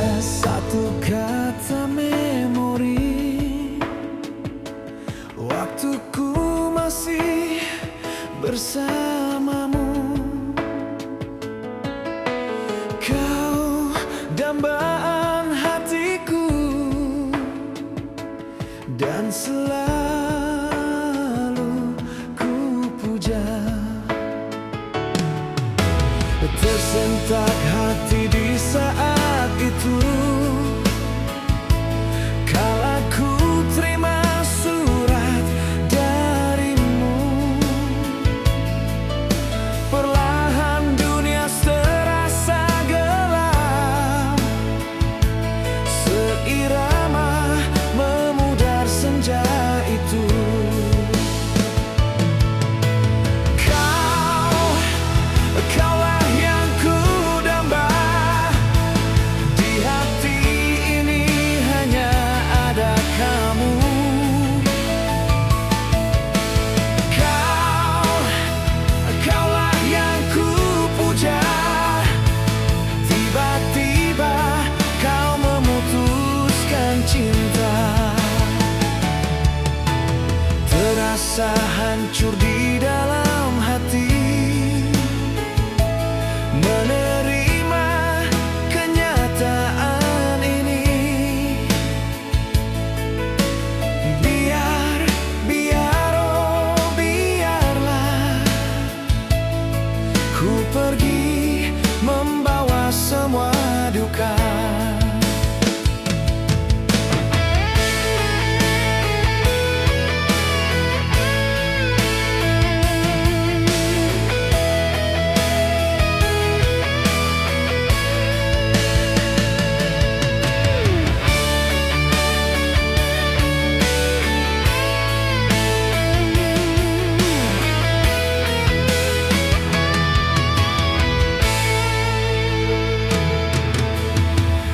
Satu kata memori, waktuku masih bersamamu. Kau dambaan hatiku dan selalu ku puja. Tersentak hati di saat itu, kala ku terima surat darimu. Perlahan dunia terasa gelap, seirama memudar senja itu. Kaulah yang ku damba, di hati ini hanya ada kamu. Kaulah yang ku puja, tiba-tiba kau memutuskan cinta. Terasa hancur di dalam hati, menerima kenyataan ini. Biarlah ku pergi membawa semua duka.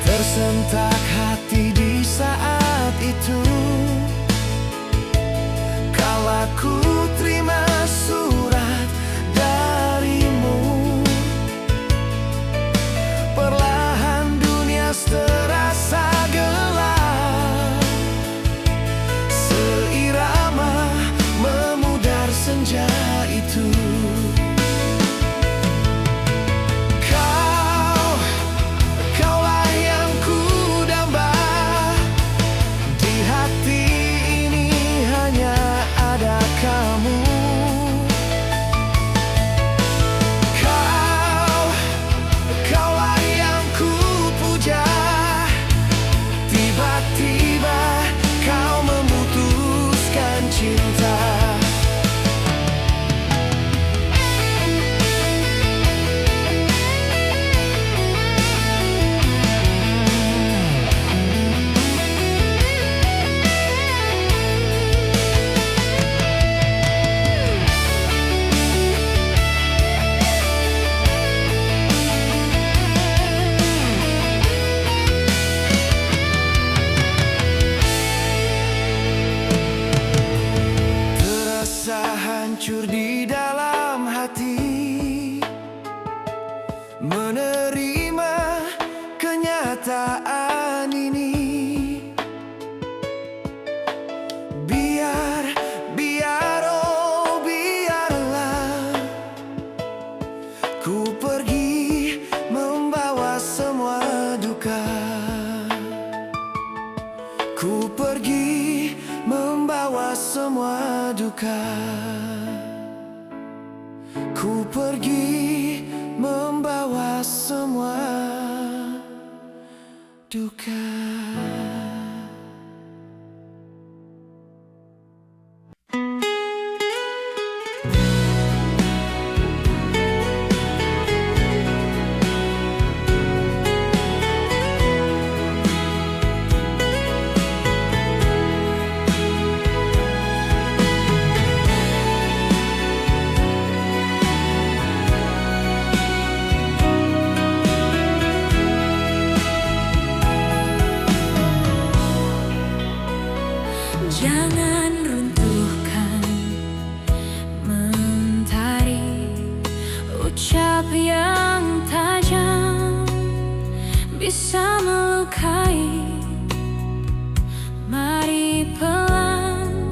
Tersentak hati di saat itu, kala ku terima surat darimu. Perlahan dunia terasa gelap, seirama memudar senja itu. Kaulah yang ku puja, tiba-tiba kau memutuskan cinta. Hancur di dalam hati, menerima kenyataan ini. Biarlah ku pergi membawa semua duka. Ku pergi membawa semua duka. Ku pergi membawa semua duka. melukai. Mari pelan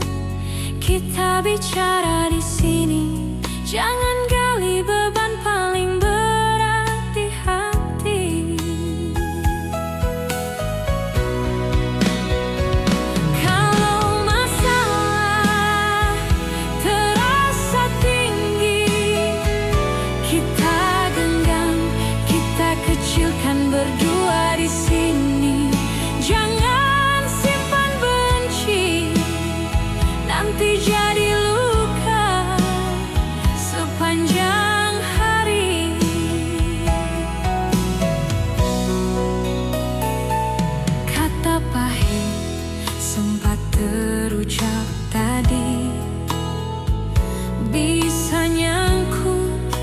kita bicara di sini. Jangan gali beban paling berat di hati. Kalau masalah terasa tinggi, kita genggam, kita kecilkan berdua di sini. Jangan simpan benci, nanti jadi luka sepanjang hari. Kata pahit sempat terucap tadi, bisa nyangkut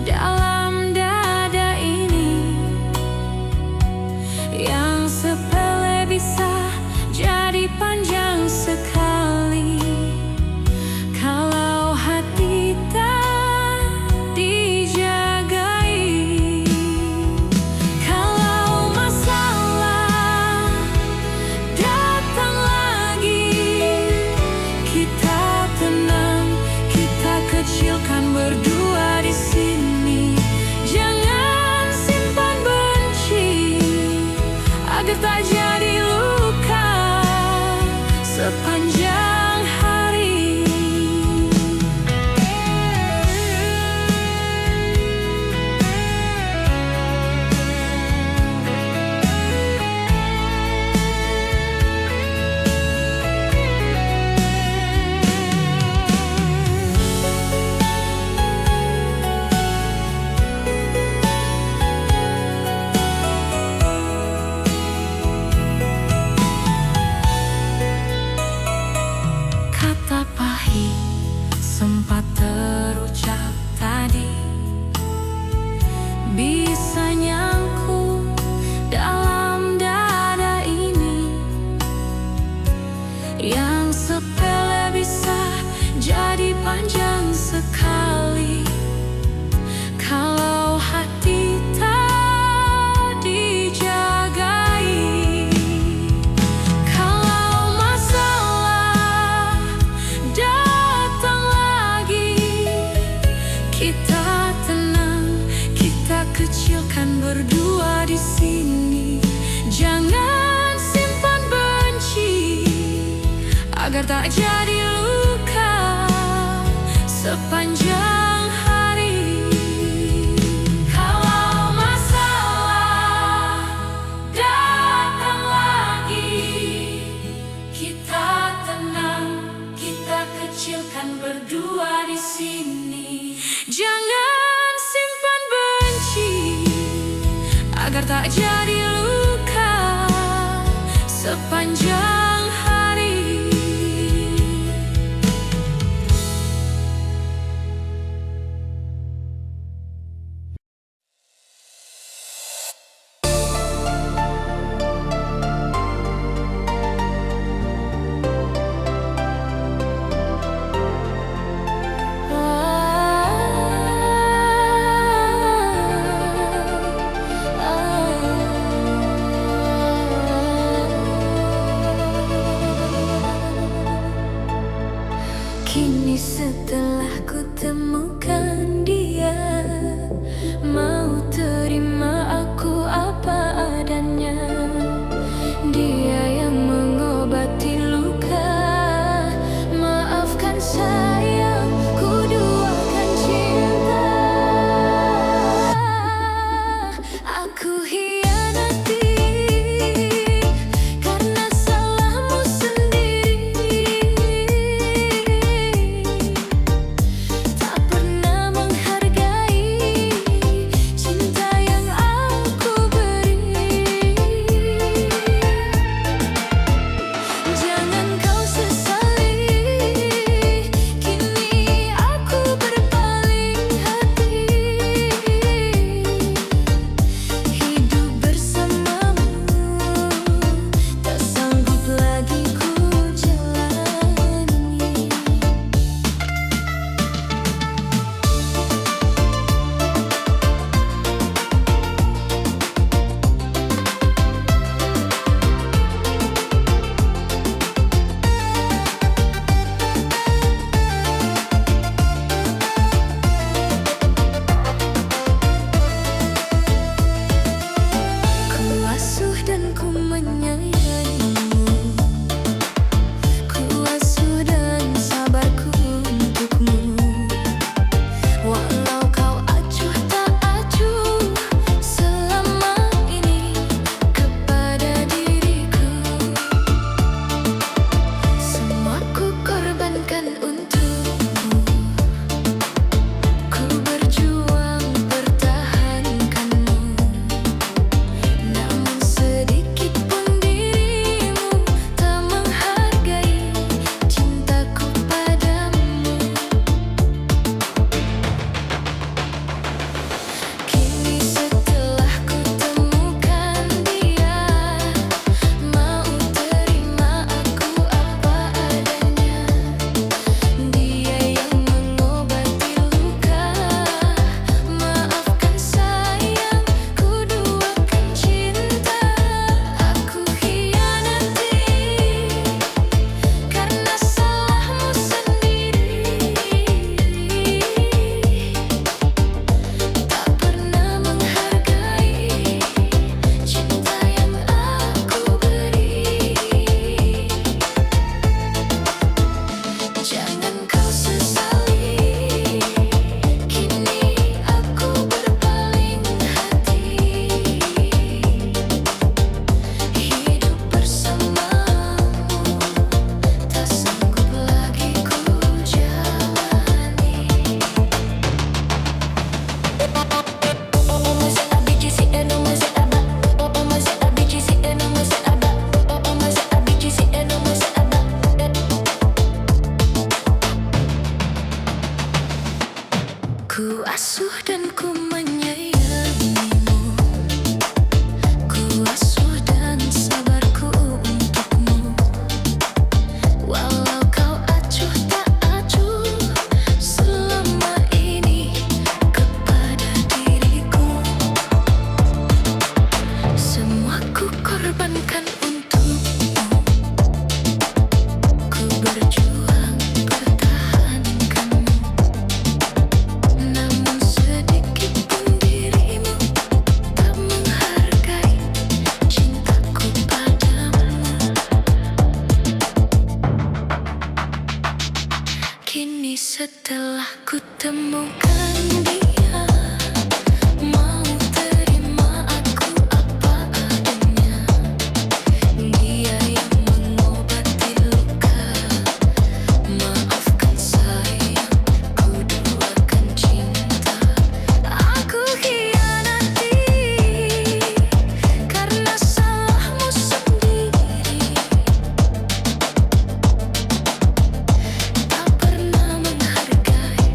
dalam dada ini. Yang sepele bisa jadi panjang sekali kalau hati tak dijagai. Kalau masalah datang lagi, kita tenang, kita kecilkan berdua di sini. Jangan simpan benci agar tak jadi luka sepanjang hari. setelah ku temukan dia, mau terima aku apa adanya. Dia yang mengobati luka, maafkan sayang, ku duakan cinta. Aku khianati karena salahmu sendiri. Tak pernah menghargai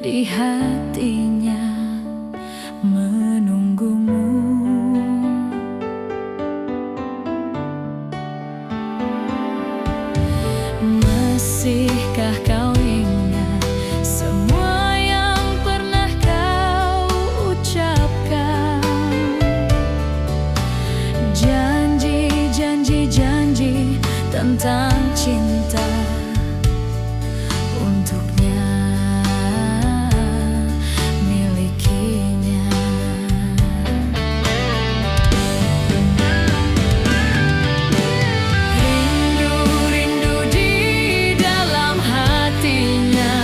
di hatinya menunggumu. Masihkah kau ingat semua yang pernah kau ucapkan? Janji tentang cinta untuknya, milikinya. Rindu di dalam hatinya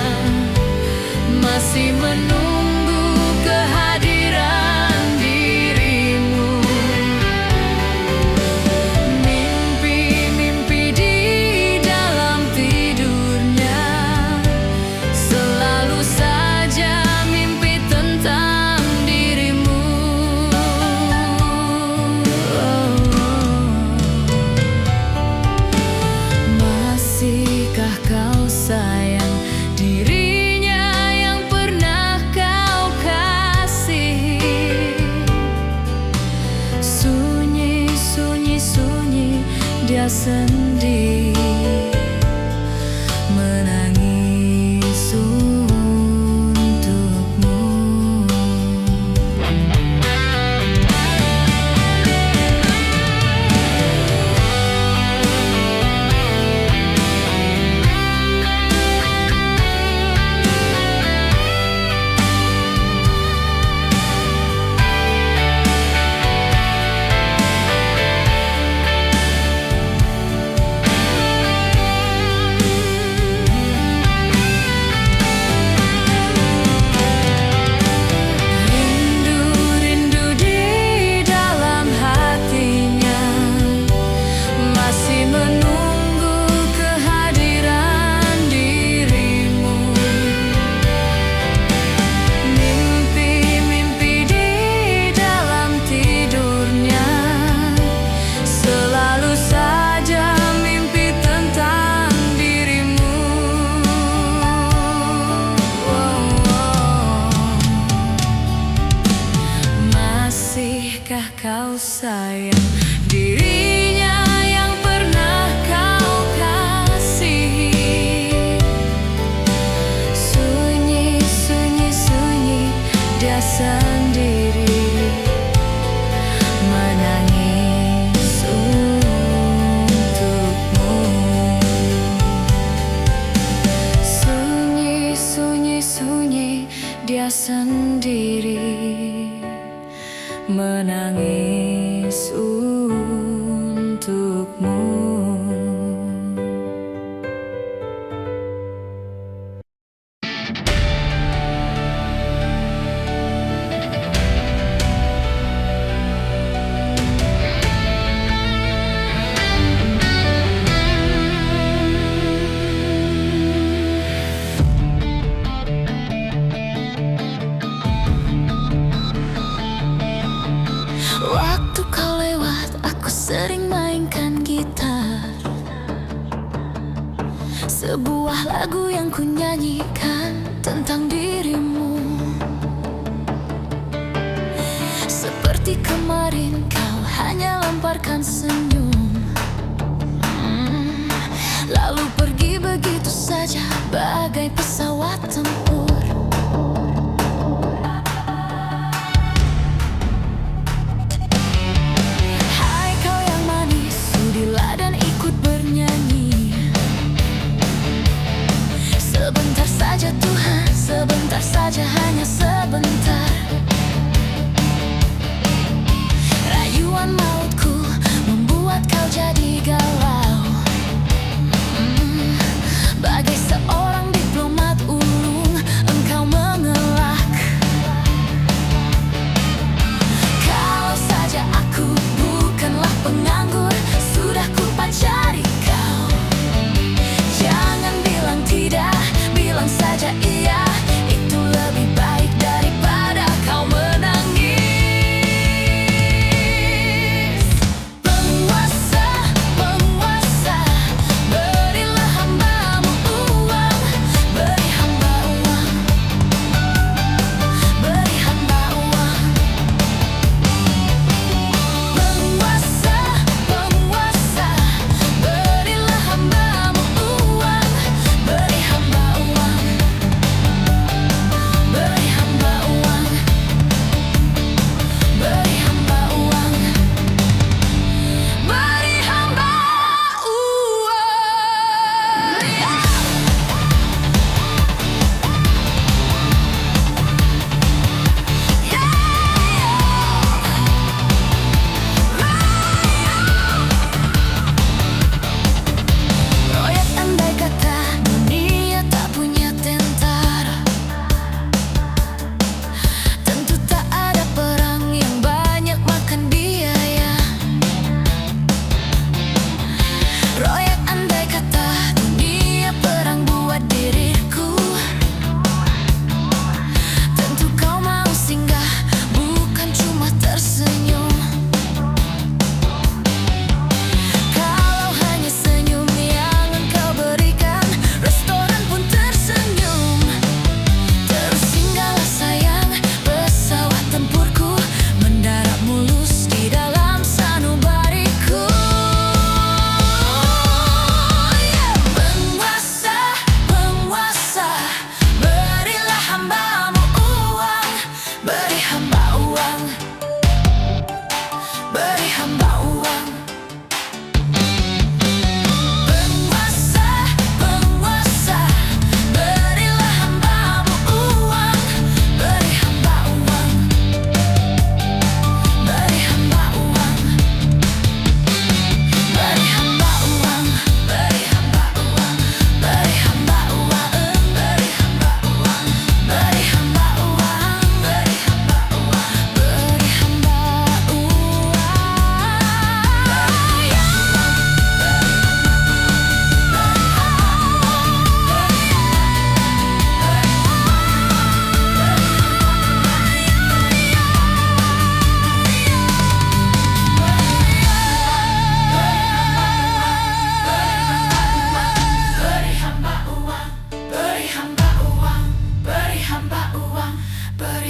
masih menunggu kehadiran dirimu. Mimpi di dalam tidurnya selalu saja mimpi tentang dirimu. Masihkah kau sayang dirinya yang pernah kau kasihi? Sunyi dia sendiri menangis untukmu. Rindu di dalam hatinya masih menunggu kehadiran dirimu. Mimpi di dalam tidurnya selalu saja mimpi tentang dirimu. Masihkah kau sayang dirinya yang pernah kau kasihi? Sunyi dia sendiri menangis untukmu. Sunyi dia sendiri menangis untukmu. Waktu kau lewat, aku sering mainkan gitar. Sebuah lagu yang ku nyanyikan tentang dirimu. Seperti kemarin kau hanya lemparkan senyum, lalu pergi begitu saja bagai pesawat tempur. Sebentar saja Tuhan, sebentar saja, hanya sebentar. Rayuan mautku membuat kau jadi galau, bagai seorang diplomat ulung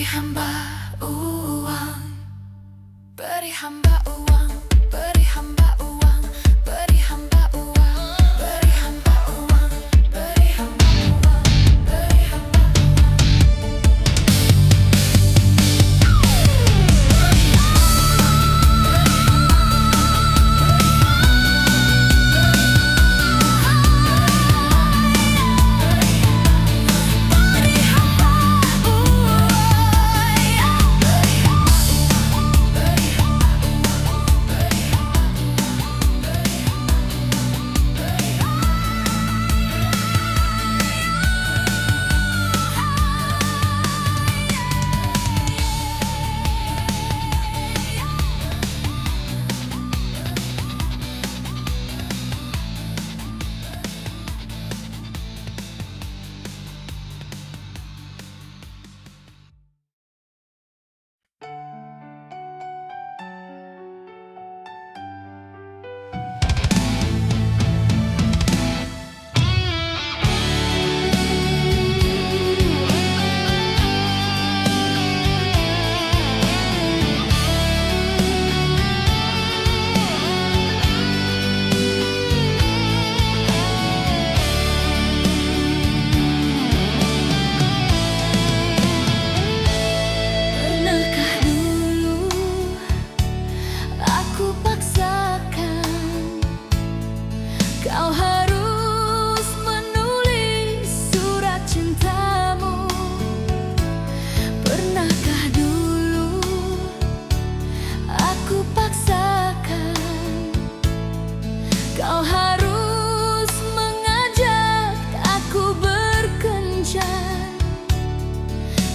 Beri hamba uang, beri hamba uang, beri hamba uang, beri hamba uang, beri hamba uang, beri hamba uang, beri hamba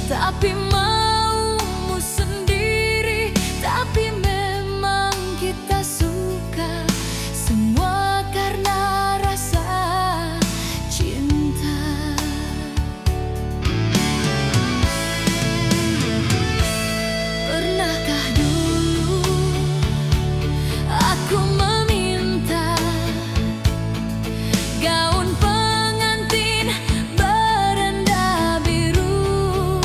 tapi maumu sendiri, tapi memang kita suka semua karena rasa cinta. Pernahkah dulu aku meminta gaun pengantin berenda biru,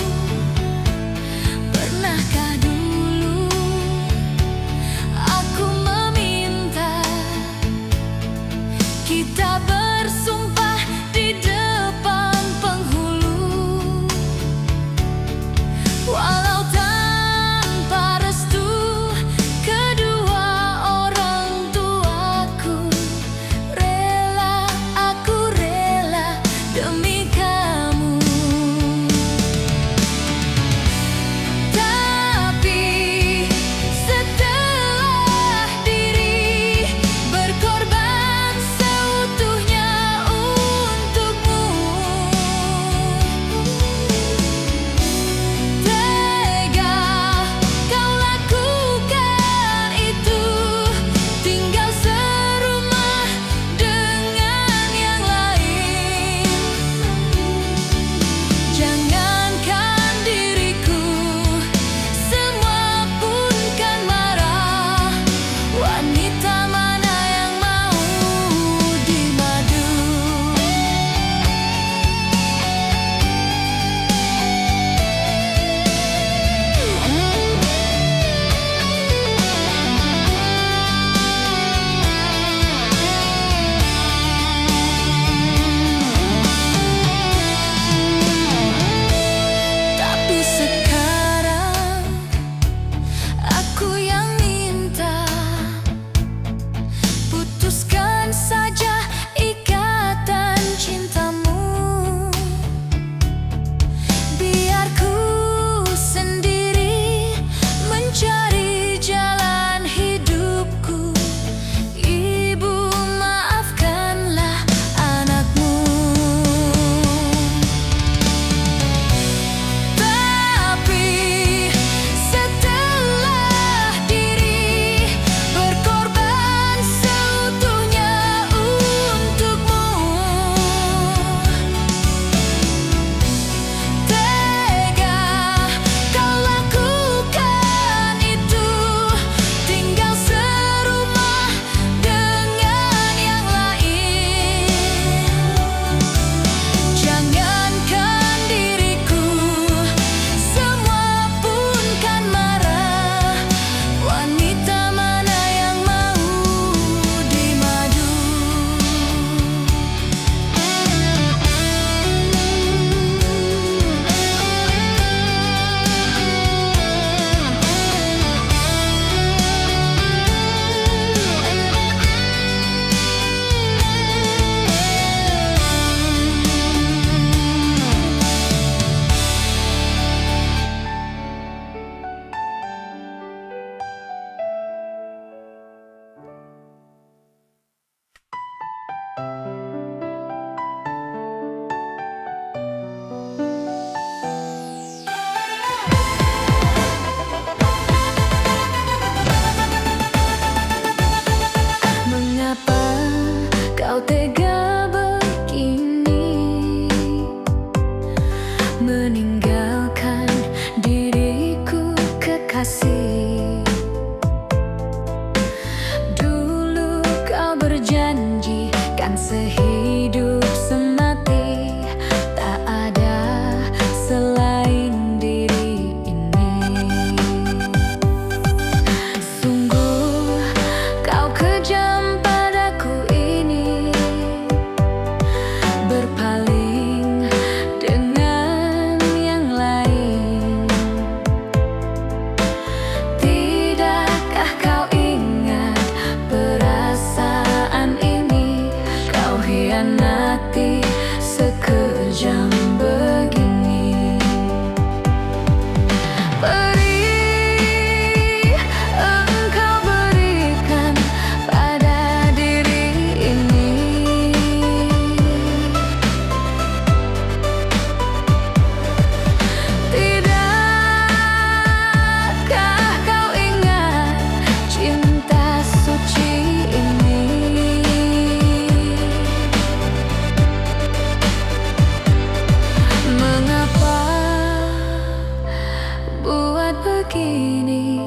begini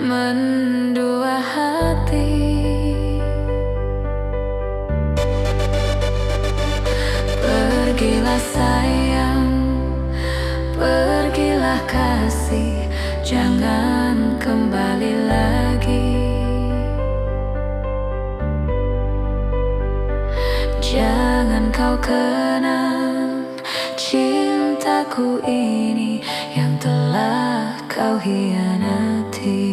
mendua hati. Pergilah sayang, pergilah kasih, jangan kembali lagi. Jangan kau kenang cintaku ini yang telah kau hianati.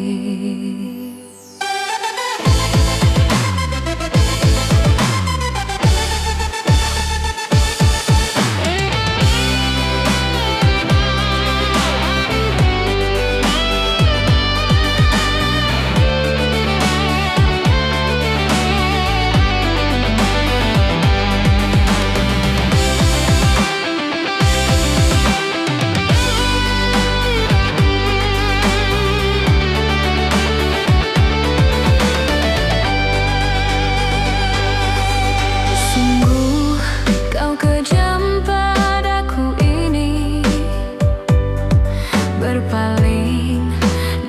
Berpaling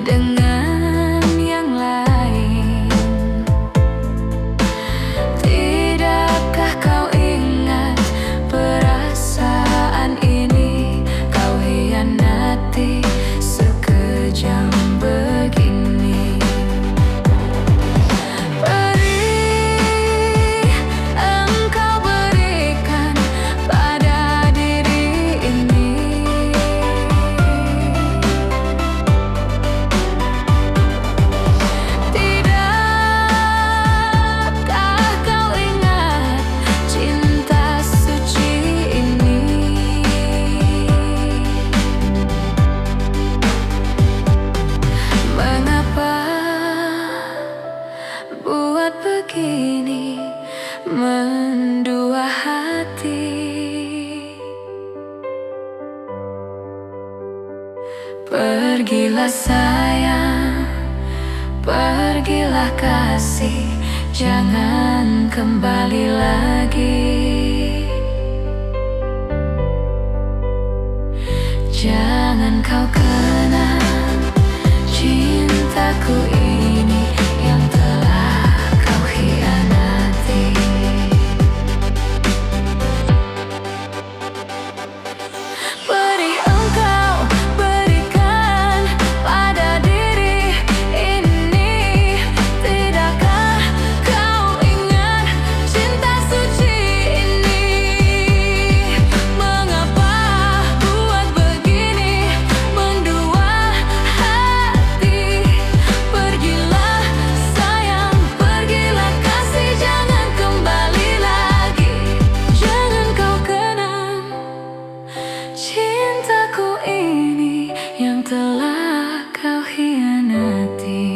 dengan yang lain, tidakkah kau ingat perasaan ini kau hianati sekejam begini. Beri engkau berikan pada diri ini. Buat begini mendua hati. Pergilah sayang, pergilah kasih, jangan kembali lagi. Jangan kau kenang cintaku ini yang telah kau hianati. Beri engkau berikan pada diri ini. Tidakkah kau ingat cinta suci ini? Mengapa buat begini mendua hati? Pergilah sayang, pergilah kasih, jangan kembali lagi. Jangan kau kenang cintaku ini yang telah kau hianati.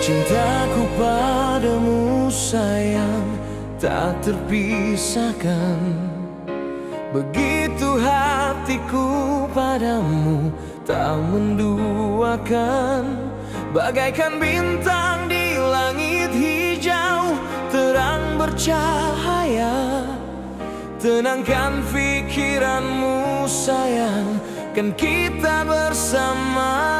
Cintaku padamu sayang tak terpisahkan. Begitu hatiku padamu tak menduakan. Bagaikan bintang di langit hijau terang bercahaya. Tenangkan pikiranmu sayang, kan kita bersama.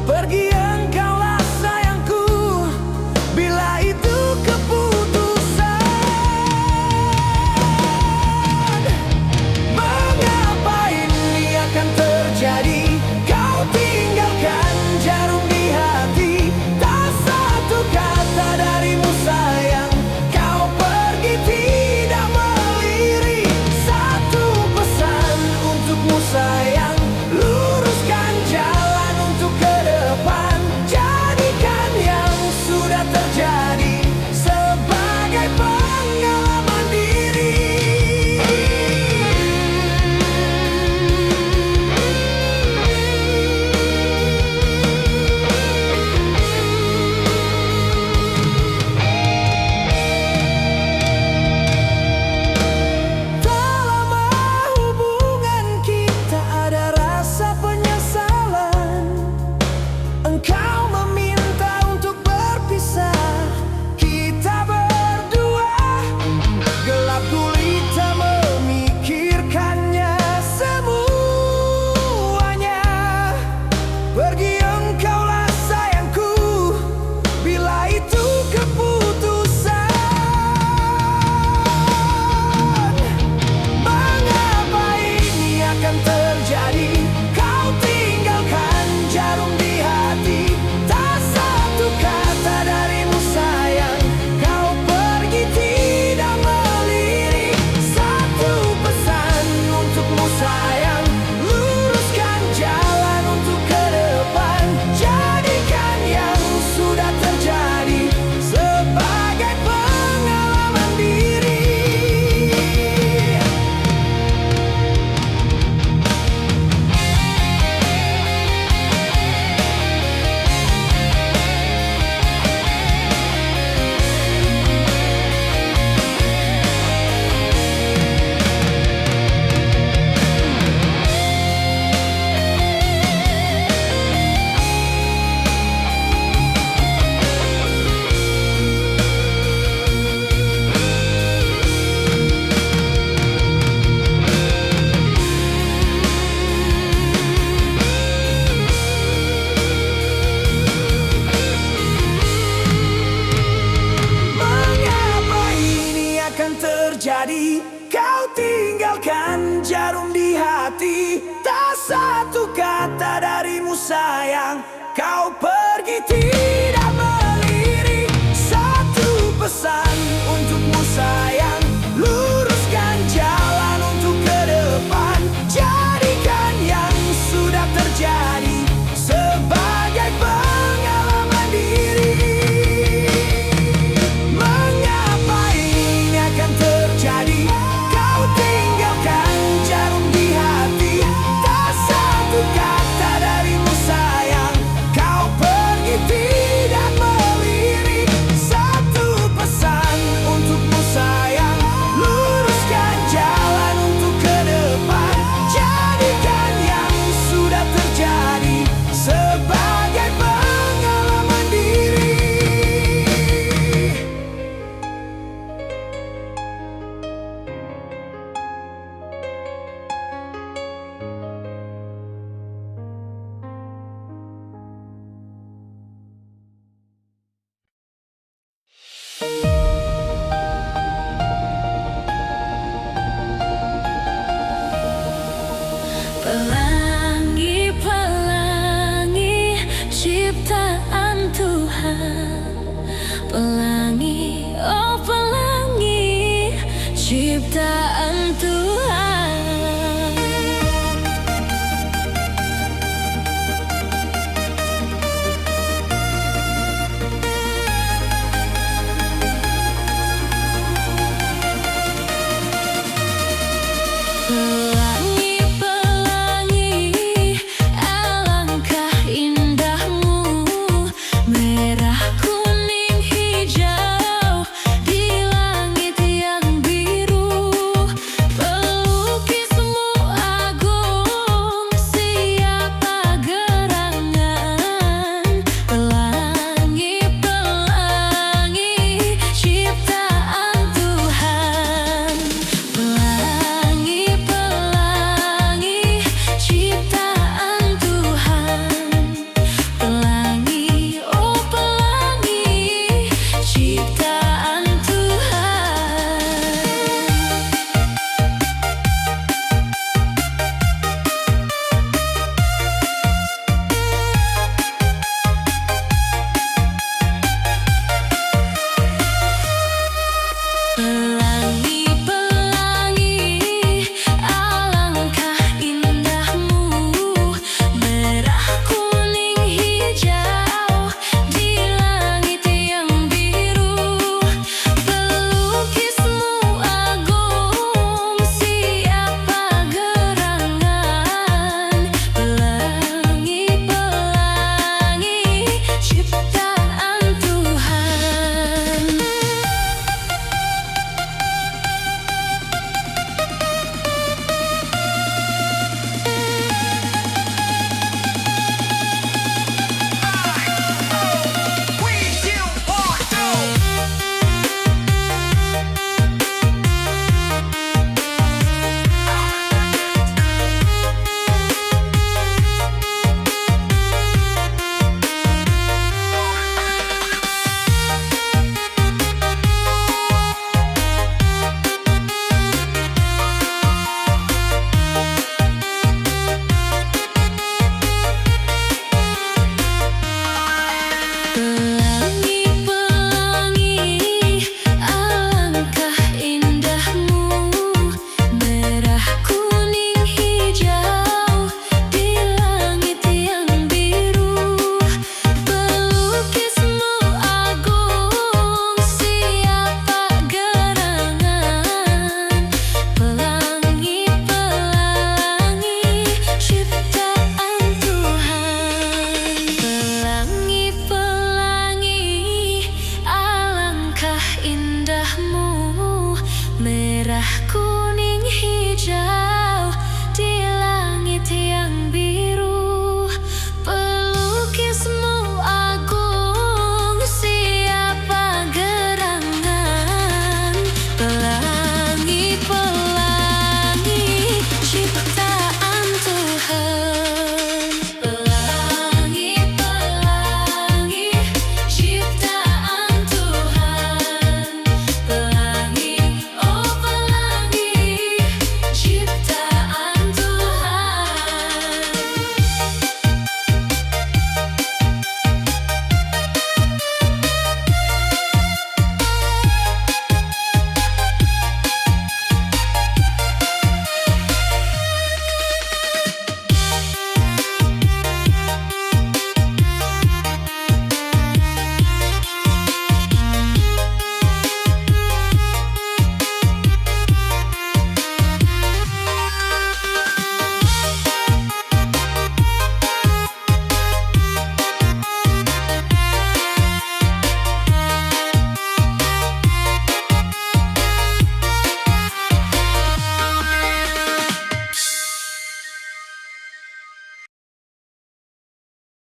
Pergi engkaulah sayangku, bila itu jarum di hati. Tak satu kata darimu sayang, kau pergi tiada.